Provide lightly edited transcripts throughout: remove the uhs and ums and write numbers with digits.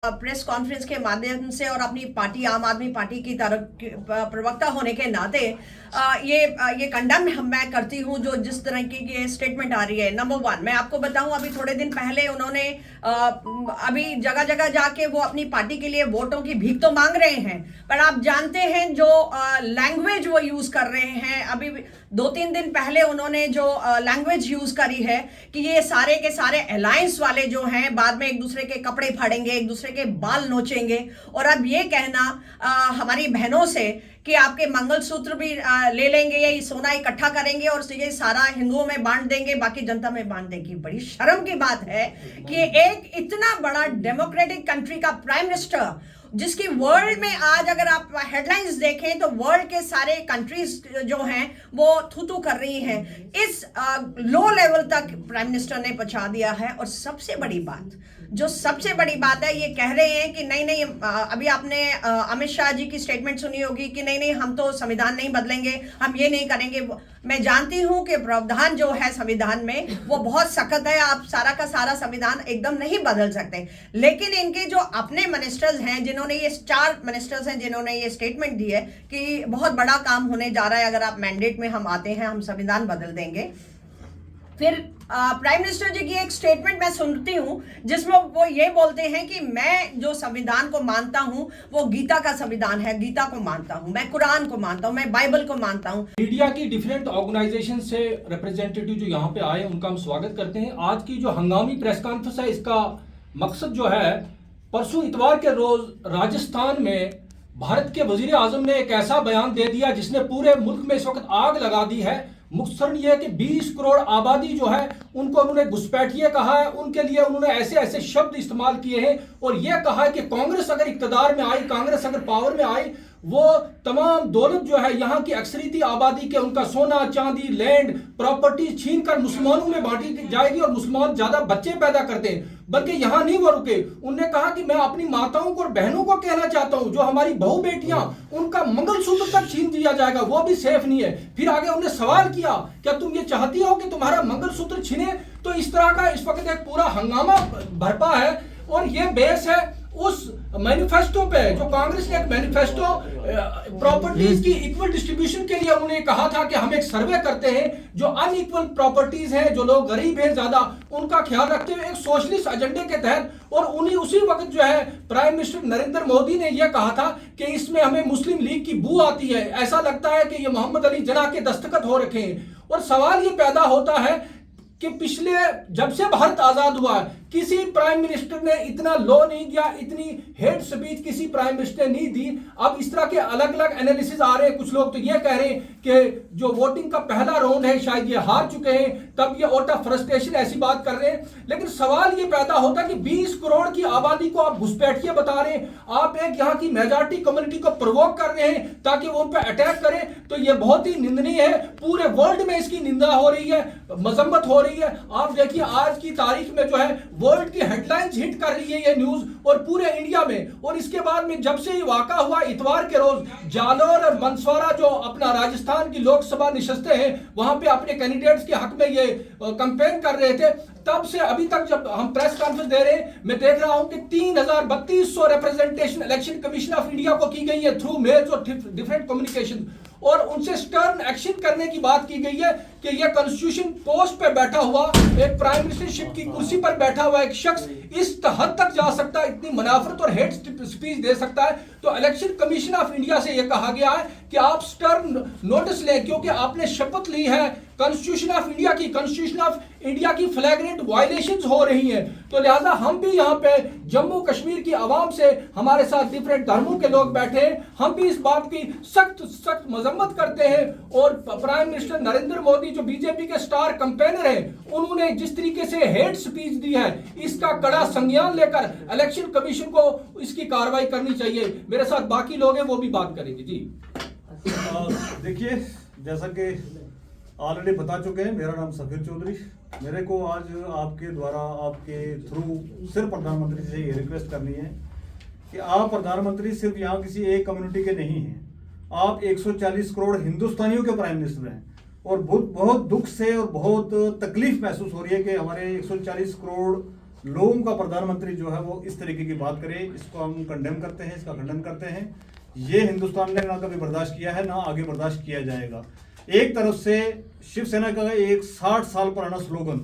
Press conference के माध्यम से और अपनी पार्टी आम आदमी पार्टी की तरफ प्रवक्ता होने के नाते ये कंडम मैं करती हूँ जो जिस तरह की स्टेटमेंट आ रही है। नंबर वन, मैं आपको बताऊं, अभी थोड़े दिन पहले उन्होंने अभी जगह जगह जाके वो अपनी पार्टी के लिए वोटों की भीख तो मांग रहे हैं, पर आप जानते हैं जो लैंग्वेज वो यूज कर रहे हैं। अभी 2-3 दिन पहले उन्होंने जो लैंग्वेज यूज करी है कि ये सारे के सारे अलायंस वाले जो हैं बाद में एक दूसरे के कपड़े फाड़ेंगे, एक दूसरे के बाल नोचेंगे। और अब ये कहना हमारी बहनों से कि आपके मंगलसूत्र भी ले लेंगे, ये सोना इकट्ठा करेंगे और ये सारा हिंदुओं में बांट देंगे, बाकी जनता में बांट देंगे। बड़ी शर्म की बात है कि एक इतना बड़ा डेमोक्रेटिक कंट्री का प्राइम मिनिस्टर, जिसकी वर्ल्ड में आज अगर आप हेडलाइंस देखें तो वर्ल्ड के सारे कंट्रीज जो हैं वो थू कर रही हैं, इस लो लेवल तक प्राइम मिनिस्टर ने पहुंचा दिया है। और सबसे बड़ी बात है, ये कह रहे हैं कि नहीं, अभी आपने अमित शाह जी की स्टेटमेंट सुनी होगी कि नहीं हम तो संविधान नहीं बदलेंगे, हम ये नहीं करेंगे। मैं जानती हूं कि प्रावधान जो है संविधान में वो बहुत सख्त है, आप सारा का सारा संविधान एकदम नहीं बदल सकते। लेकिन इनके जो अपने मिनिस्टर्स हैं, जिन्होंने ये स्टार मिनिस्टर्स हैं, जिन्होंने ये स्टेटमेंट दी है कि बहुत बड़ा काम होने जा रहा है, अगर आप मैंडेट में हम आते हैं हम संविधान बदल देंगे। फिर प्राइम मिनिस्टर जी की एक स्टेटमेंट मैं सुनती हूं जिसमें वो ये बोलते हैं कि मैं जो संविधान को मानता हूं वो गीता का संविधान है, गीता को मानता हूं, मैं कुरान को मानता हूं, मैं बाइबल को मानता हूं। मीडिया की डिफरेंट ऑर्गेनाइजेशन से रिप्रेजेंटेटिव जो यहाँ पे आए उनका हम स्वागत करते हैं। आज की जो हंगामी प्रेस कॉन्फ्रेंस है, इसका मकसद जो है, परसों इतवार के रोज राजस्थान में भारत के वजीर आजम ने एक ऐसा बयान दे दिया जिसने पूरे मुल्क में इस वक्त आग लगा दी है। मुख्तसरन ये है कि 20 करोड़ आबादी जो है उनको उन्होंने घुसपैठिए कहा है, उनके लिए उन्होंने ऐसे ऐसे शब्द इस्तेमाल किए हैं और यह कहा है कि कांग्रेस अगर इक्तदार में आई, कांग्रेस अगर पावर में आई, वो तमाम दौलत जो है यहाँ की अक्सरियती आबादी के, उनका सोना चांदी लैंड प्रॉपर्टी छीन कर मुसलमानों में बांटी जाएगी और मुसलमान ज्यादा बच्चे पैदा करते हैं। बल्कि यहाँ नहीं वो रुके, उनने कहा कि मैं अपनी माताओं को और बहनों को कहना चाहता हूँ जो हमारी बहू बेटियां, उनका मंगलसूत्र तक छीन दिया जाएगा, वो भी सेफ नहीं है। फिर आगे उन्होंने सवाल किया, क्या तुम ये चाहती हो कि तुम्हारा मंगलसूत्र छीने? तो इस तरह का इस वक्त एक पूरा हंगामा भरपा है और ये बेस है उस मैनिफेस्टो पे जो कांग्रेस ने एक मैनिफेस्टो प्रॉपर्टीज की इक्वल डिस्ट्रीब्यूशन के लिए उन्होंने कहा था कि हम एक सर्वे करते हैं जो अनइक्वल प्रॉपर्टीज हैं, जो लोग गरीब हैं ज्यादा, उनका ख्याल रखते हुए एक सोशलिस्ट एजेंडे के तहत। और उसी वक्त जो है प्राइम मिनिस्टर नरेंद्र मोदी ने यह कहा था कि इसमें हमें मुस्लिम लीग की बू आती है, ऐसा लगता है कि ये मोहम्मद अली जिन्ना के दस्तखत हो रखे हैं। और सवाल ये पैदा होता है कि पिछले जब से भारत आजाद हुआ है किसी प्राइम मिनिस्टर ने इतना लो नहीं दिया, इतनी हेड स्पीच किसी प्राइम मिनिस्टर ने नहीं दी। अब इस तरह के अलग अलग एनालिसिस आ रहे हैं। कुछ लोग तो ये कह रहे हैं कि जो वोटिंग का पहला राउंड है शायद ये हार चुके हैं, तब ये वोट ऑफ फ्रस्ट्रेशन ऐसी बात कर रहे हैं। लेकिन सवाल ये पैदा होता है कि 20 करोड़ की आबादी को आप घुसपैठिए बता रहे हैं, आप एक यहाँ की मेजॉरिटी कम्युनिटी को प्रोवोक कर रहे हैं ताकि वो उन पर अटैक करें, तो ये बहुत ही निंदनीय है। पूरे वर्ल्ड में इसकी निंदा हो रही है, मजम्मत हो रही है। आप देखिए आज की तारीख में जो है वर्ल्ड की हेडलाइंस हिट कर रही है ये न्यूज और पूरे इंडिया में। और इसके बाद में जब से ये वाक़ा हुआ इतवार के रोज, जालौर और मंदसौरा जो अपना राजस्थान की लोकसभा निशस्तें हैं वहां पे अपने कैंडिडेट्स के हक में ये कैंपेन कर रहे थे, तब से अभी तक जब हम प्रेस कॉन्फ्रेंस दे रहे हैं, मैं देख रहा हूं कि 3200 representation election commission of India को की गई है थ्रू मेल्स और डिफरेंट कम्युनिकेशन, और उनसे स्टर्न एक्शन करने की बात की गई है कि यह कॉन्स्टिट्यूशन पोस्ट पे बैठा हुआ एक प्राइम मिनिस्टरशिप की कुर्सी पर बैठा हुआ एक शख्स इस हद तक जा सकता है, इतनी मुनाफरत और हेट स्पीच दे सकता है। तो इलेक्शन कमीशन ऑफ इंडिया से यह कहा गया है कि आप स्टर्न नोटिस लें, क्योंकि आपने शपथ ली है कॉन्स्टिट्यूशन ऑफ इंडिया की, कॉन्स्टिट्यूशन ऑफ इंडिया की फ्लैग्रेंट वायलेशंस हो रही हैं। तो लिहाजा हम भी यहाँ पे जम्मू कश्मीर की आवाम से, हमारे साथ डिफरेंट धर्मों के लोग बैठे हैं, हम भी इस बात की सख्त मजम्मत करते हैं। और प्राइम मिनिस्टर नरेंद्र मोदी जो बीजेपी के स्टार कैंपेनर हैं, उन्होंने जिस तरीके से हेट स्पीच दी है, इसका कड़ा संज्ञान लेकर इलेक्शन कमीशन को इसकी कार्रवाई करनी चाहिए। मेरे साथ बाकी लोग हैं, वो भी बात करेंगे। जी देखिए, जैसा कि ऑलरेडी बता चुके हैं, मेरा नाम सफीर चौधरी। मेरे को आज आपके द्वारा, आपके थ्रू सिर्फ प्रधानमंत्री से ये रिक्वेस्ट करनी है कि आप प्रधानमंत्री सिर्फ यहाँ किसी एक कम्युनिटी के नहीं हैं, आप 140 करोड़ हिंदुस्तानियों के प्राइम मिनिस्टर हैं। और बहुत दुख से और बहुत तकलीफ महसूस हो रही है कि हमारे 140 करोड़ लोगों का प्रधानमंत्री जो है वो इस तरीके की बात करे, इसको हम कंडेम करते हैं, इसका खंडन करते हैं। ये हिंदुस्तान ने ना कभी बर्दाश्त किया है, ना आगे बर्दाश्त किया जाएगा। एक तरफ से शिवसेना का एक 60 साल पुराना स्लोगन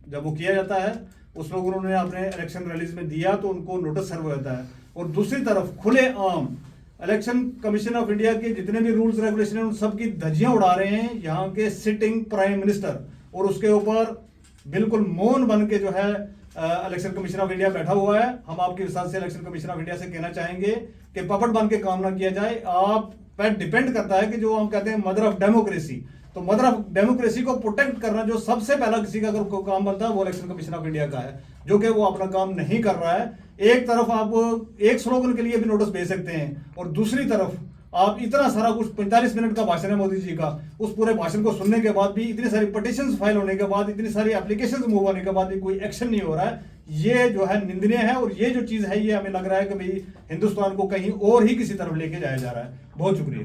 जब वो किया जाता है, उस लोगों ने अपने इलेक्शन रैलीज में दिया तो उनको नोटिस सर्व हो जाता है, और दूसरी तरफ खुले आम इलेक्शन कमीशन ऑफ इंडिया के जितने भी रूल्स रेगुलेशन हैं उन सब की धज्जियां उड़ा रहे हैं यहाँ के सिटिंग प्राइम मिनिस्टर, और उसके ऊपर बिल्कुल मौन बन के जो है इलेक्शन कमीशन ऑफ इंडिया बैठा हुआ है। हम आपके हिसाब से इलेक्शन कमीशन ऑफ इंडिया से कहना चाहेंगे कि पपट बन के काम ना किया जाए। आप पर डिपेंड करता है कि जो हम कहते हैं मदर ऑफ डेमोक्रेसी, तो मदर ऑफ डेमोक्रेसी को प्रोटेक्ट करना जो सबसे पहला किसी का अगर काम बनता है वो इलेक्शन कमीशन ऑफ इंडिया का है, जो कि वो अपना काम नहीं कर रहा है। एक तरफ आप एक स्लोगन के लिए भी नोटिस भेज सकते हैं, और दूसरी तरफ आप इतना सारा कुछ 45 मिनट का भाषण है मोदी जी का, उस पूरे भाषण को सुनने के बाद भी, इतनी सारी पिटीशंस फाइल होने के बाद, इतनी सारी एप्लीकेशंस मूव होने के बाद भी कोई एक्शन नहीं हो रहा है। ये जो है निंदनीय है, और ये जो चीज है ये हमें लग रहा है कि भाई हिंदुस्तान को कहीं और ही किसी तरफ लेके जाया जा रहा है। बहुत शुक्रिया।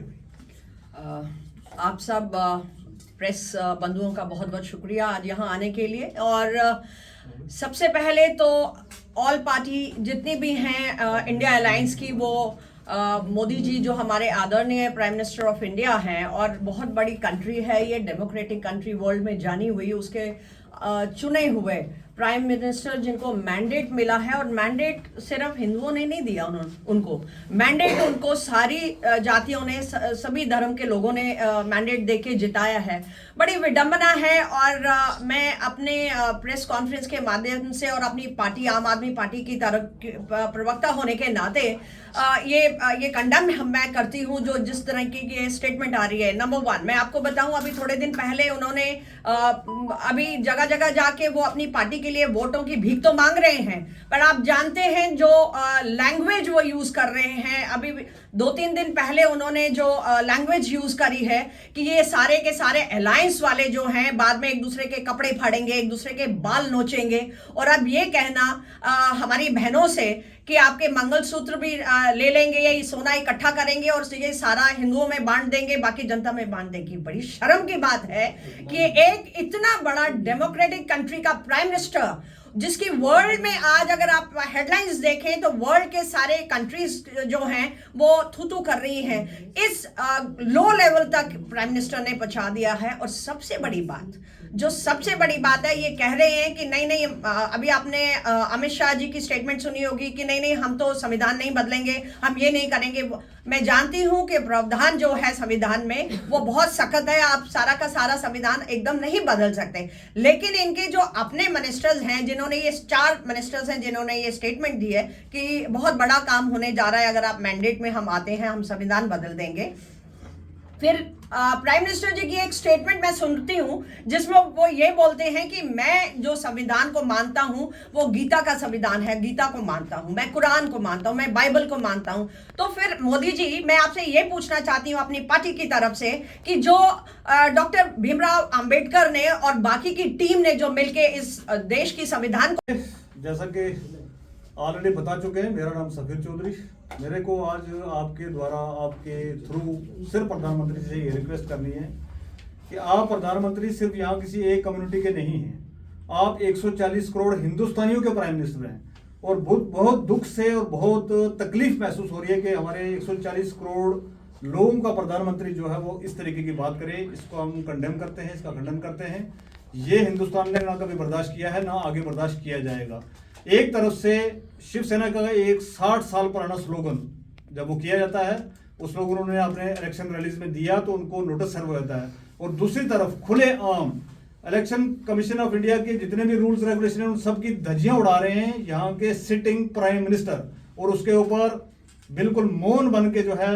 आप सब प्रेस बंधुओं का बहुत बहुत शुक्रिया आज यहाँ आने के लिए। और सबसे पहले तो ऑल पार्टी जितनी भी हैं इंडिया अलायंस की, वो मोदी जी जो हमारे आदरणीय प्राइम मिनिस्टर ऑफ इंडिया हैं, और बहुत बड़ी कंट्री है ये, डेमोक्रेटिक कंट्री वर्ल्ड में जानी हुई, उसके चुने हुए प्राइम मिनिस्टर जिनको मैंडेट मिला है, और मैंडेट सिर्फ हिंदुओं ने नहीं दिया उनको मैंडेट, उनको सारी जातियों ने, सभी धर्म के लोगों ने मैंडेट देके जिताया है। बड़ी विडंबना है, और मैं अपने प्रेस कॉन्फ्रेंस के माध्यम से और अपनी पार्टी आम आदमी पार्टी की तरफ प्रवक्ता होने के नाते ये कंडम मैं करती हूँ जो जिस तरह की स्टेटमेंट आ रही है। नंबर 1, मैं आपको बताऊं, अभी थोड़े दिन पहले उन्होंने अभी जगह जगह जाके वो अपनी पार्टी के लिए वोटों की भीख तो मांग रहे हैं, पर आप जानते हैं जो लैंग्वेज वो यूज कर रहे हैं, अभी 2-3 दिन पहले उन्होंने जो लैंग्वेज यूज करी है कि ये सारे के सारे अलायंस वाले जो हैं बाद में एक दूसरे के कपड़े फाड़ेंगे, एक दूसरे के बाल नोचेंगे, और अब ये कहना हमारी बहनों से कि आपके मंगलसूत्र भी ले लेंगे, ये सोना इकट्ठा करेंगे और ये सारा हिंदुओं में बांट देंगे, बाकी जनता में बांट देंगे। बड़ी शर्म की बात है कि एक इतना बड़ा डेमोक्रेटिक कंट्री का प्राइम मिनिस्टर, जिसकी वर्ल्ड में आज अगर आप हेडलाइंस देखें तो वर्ल्ड के सारे कंट्रीज जो हैं वो थू कर रही हैं, इस लो लेवल तक प्राइम मिनिस्टर ने पहुंचा दिया है। और सबसे बड़ी बात है, ये कह रहे हैं कि नहीं, अभी आपने अमित शाह जी की स्टेटमेंट सुनी होगी कि नहीं हम तो संविधान नहीं बदलेंगे, हम ये नहीं करेंगे। मैं जानती हूं कि प्रावधान जो है संविधान में वो बहुत सख्त है, आप सारा का सारा संविधान एकदम नहीं बदल सकते, लेकिन इनके जो अपने मिनिस्टर्स हैं, जिन्होंने ये 4 मिनिस्टर्स हैं जिन्होंने ये स्टेटमेंट दी है कि बहुत बड़ा काम होने जा रहा है, अगर आप मैंडेट में हम आते हैं हम संविधान बदल देंगे। फिर प्राइम मिनिस्टर जी की एक स्टेटमेंट मैं सुनती हूं जिसमें वो ये बोलते हैं कि मैं जो संविधान को मानता हूं वो गीता का संविधान है, गीता को मानता हूं, मैं कुरान को मानता हूं, मैं बाइबल को मानता हूं। तो फिर मोदी जी, मैं आपसे ये पूछना चाहती हूं अपनी पार्टी की तरफ से कि जो डॉक्टर भीमराव अंबेडकर ने और बाकी की टीम ने जो मिलके इस देश की संविधान को, जैसा कि ऑलरेडी बता चुके हैं, मेरा नाम सफीर चौधरी। मेरे को आज आपके द्वारा, आपके थ्रू सिर्फ प्रधानमंत्री से ये रिक्वेस्ट करनी है कि आप प्रधानमंत्री सिर्फ यहाँ किसी एक कम्युनिटी के नहीं हैं, आप 140 करोड़ हिंदुस्तानियों के प्राइम मिनिस्टर हैं। और बहुत दुख से और बहुत तकलीफ महसूस हो रही है कि हमारे 140 करोड़ लोगों का प्रधानमंत्री जो है वो इस तरीके की बात करे, इसको हम कंडेम करते हैं, इसका खंडन करते हैं। ये हिंदुस्तान ने ना कभी बर्दाश्त किया है, ना आगे बर्दाश्त किया जाएगा। एक तरफ से शिवसेना का एक 60 साल पुराना स्लोगन जब वो किया जाता है, उस लोगों ने अपने इलेक्शन रैलीज में दिया तो उनको नोटिस सर्व हो जाता है, और दूसरी तरफ खुले आम इलेक्शन कमीशन ऑफ इंडिया के जितने भी रूल्स रेगुलेशन हैं उन सब की धज्जियां उड़ा रहे हैं यहाँ के सिटिंग प्राइम मिनिस्टर, और उसके ऊपर बिल्कुल मौन बन के जो है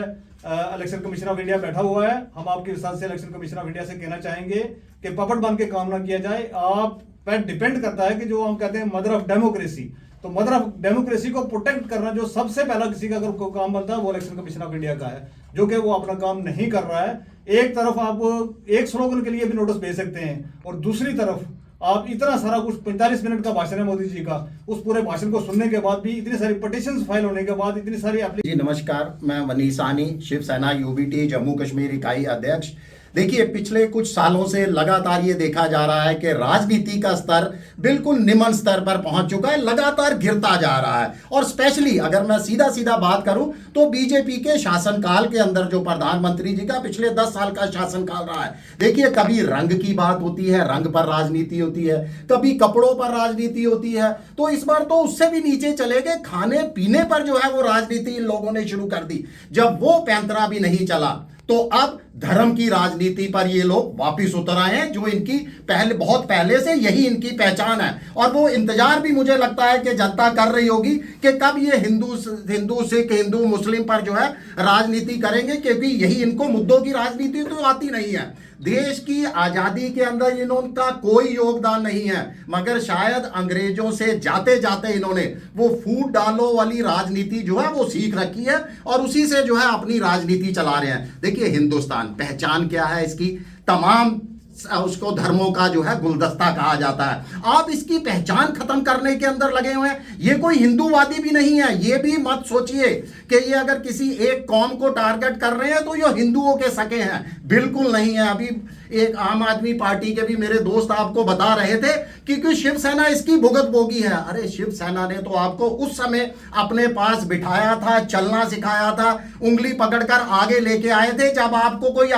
इलेक्शन कमीशन ऑफ इंडिया बैठा हुआ है। हम आपके हिसाब से इलेक्शन कमीशन ऑफ इंडिया से कहना चाहेंगे कि पपट बन के काम ना किया जाए। आप पर डिपेंड करता है कि जो हम कहते हैं मदर ऑफ डेमोक्रेसी, तो मदर ऑफ डेमोक्रेसी को प्रोटेक्ट करना जो सबसे पहला किसी का अगर काम बनता है वो इलेक्शन कमीशन ऑफ इंडिया का है, जो कि वो अपना काम नहीं कर रहा है। एक तरफ आप एक स्लोगन के लिए भी नोटिस भेज सकते हैं, और दूसरी तरफ आप इतना सारा कुछ 45 मिनट का भाषण है मोदी जी का, उस पूरे भाषण को सुनने के बाद भी, इतनी सारी पिटीशंस फाइल होने के बाद, इतनी सारी जी नमस्कार, मैं वनीसानी, शिवसेना यूबीटी जम्मू कश्मीर इकाई अध्यक्ष। देखिए पिछले कुछ सालों से लगातार ये देखा जा रहा है कि राजनीति का स्तर बिल्कुल निम्न स्तर पर पहुंच चुका है, लगातार गिरता जा रहा है। और स्पेशली अगर मैं सीधा सीधा बात करूं तो बीजेपी के शासनकाल के अंदर जो प्रधानमंत्री जी का पिछले 10 साल का शासनकाल रहा है, देखिए कभी रंग की बात होती है, रंग पर राजनीति होती है, कभी कपड़ों पर राजनीति होती है, तो इस बार तो उससे भी नीचे चले गए, खाने पीने पर जो है वो राजनीति इन लोगों ने शुरू कर दी। जब वो पैंतरा भी नहीं चला तो अब धर्म की राजनीति पर ये लोग वापिस उतर आए हैं, जो इनकी बहुत पहले से यही इनकी पहचान है। और वो इंतजार भी मुझे लगता है कि जनता कर रही होगी कि कब ये हिंदू सिख, हिंदू मुस्लिम पर जो है राजनीति करेंगे, क्योंकि यही इनको मुद्दों की राजनीति तो आती नहीं है। देश की आजादी के अंदर इनका कोई योगदान नहीं है, मगर शायद अंग्रेजों से जाते जाते इन्होंने वो फूट डालो वाली राजनीति जो है वो सीख रखी है और उसी से जो है अपनी राजनीति चला रहे हैं। देखिए हिंदुस्तान पहचान क्या है इसकी, तमाम उसको धर्मों का जो है गुलदस्ता कहा जाता है। आप इसकी पहचान खत्म करने के अंदर लगे हुए हैं। ये कोई हिंदूवादी भी नहीं है, ये भी मत सोचिए कि ये अगर किसी एक कौम को टारगेट कर रहे हैं तो ये हिंदुओं के सके हैं, बिल्कुल नहीं है। अभी एक आम आदमी पार्टी के भी मेरे दोस्त आपको बता रहे थे कि शिवसेना इसकी भुगत भोगी है। अरे शिवसेना ने तो आपको उस समय अपने पास बिठाया था, चलना सिखाया था, उंगली पकड़कर आगे लेके आए थे जब आपको कोई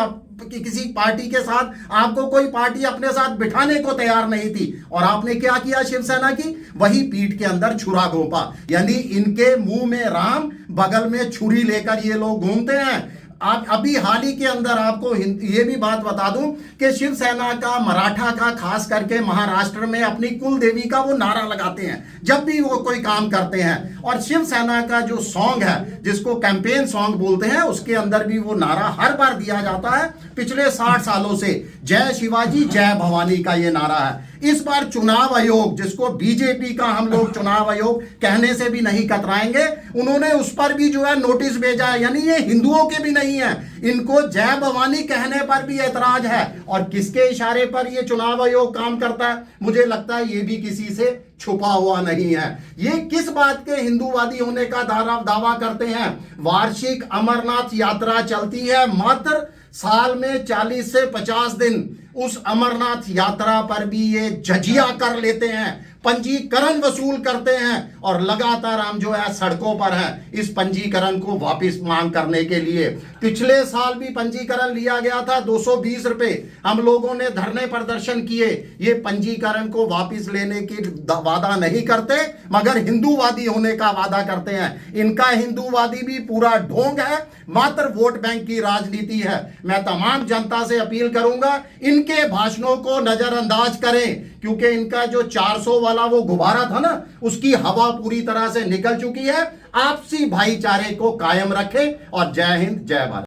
किसी पार्टी के साथ आपको कोई पार्टी अपने साथ बिठाने को तैयार नहीं थी। और आपने क्या किया शिवसेना की, वही पीठ के अंदर छुरा घोंपा। यानी इनके मुंह में राम, बगल में छुरी लेकर ये लोग घूमते हैं। आप अभी हाल ही के अंदर आपको ये भी बात बता दूं कि शिवसेना का, मराठा का, खास करके महाराष्ट्र में अपनी कुल देवी का वो नारा लगाते हैं जब भी वो कोई काम करते हैं। और शिवसेना का जो सॉन्ग है जिसको कैंपेन सॉन्ग बोलते हैं, उसके अंदर भी वो नारा हर बार दिया जाता है पिछले 60 सालों से, जय शिवाजी जय भवानी का ये नारा है। इस बार चुनाव आयोग, जिसको बीजेपी का हम लोग चुनाव आयोग कहने से भी नहीं कतराएंगे, उन्होंने उस पर भी जो है नोटिस भेजा है। यानी ये हिंदुओं के भी नहीं है, इनको जय भवानी कहने पर भी ऐतराज है। और किसके इशारे पर ये चुनाव आयोग काम करता है, मुझे लगता है ये भी किसी से छुपा हुआ नहीं है। ये किस बात के हिंदूवादी होने का दावा करते हैं। वार्षिक अमरनाथ यात्रा चलती है, मात्र साल में 40 से 50 दिन। उस अमरनाथ यात्रा पर भी ये जजिया कर लेते हैं, पंजीकरण वसूल करते हैं और लगातार हम जो है सड़कों पर हैं इस पंजीकरण को वापस मांग करने के लिए। पिछले साल भी पंजीकरण लिया गया था 220 रुपए, हम लोगों ने धरने प्रदर्शन किए। ये पंजीकरण को वापस लेने की वादा नहीं करते, मगर हिंदूवादी होने का वादा करते हैं। इनका हिंदूवादी भी पूरा ढोंग है, मात्र वोट बैंक की राजनीति है। मैं तमाम जनता से अपील करूंगा इनके भाषणों को नजरअंदाज करें, क्योंकि इनका जो 400 वाला वो गुब्बारा था ना, उसकी हवा पूरी तरह से निकल चुकी है। आपसी भाईचारे को कायम रखें और जय हिंद जय भारत।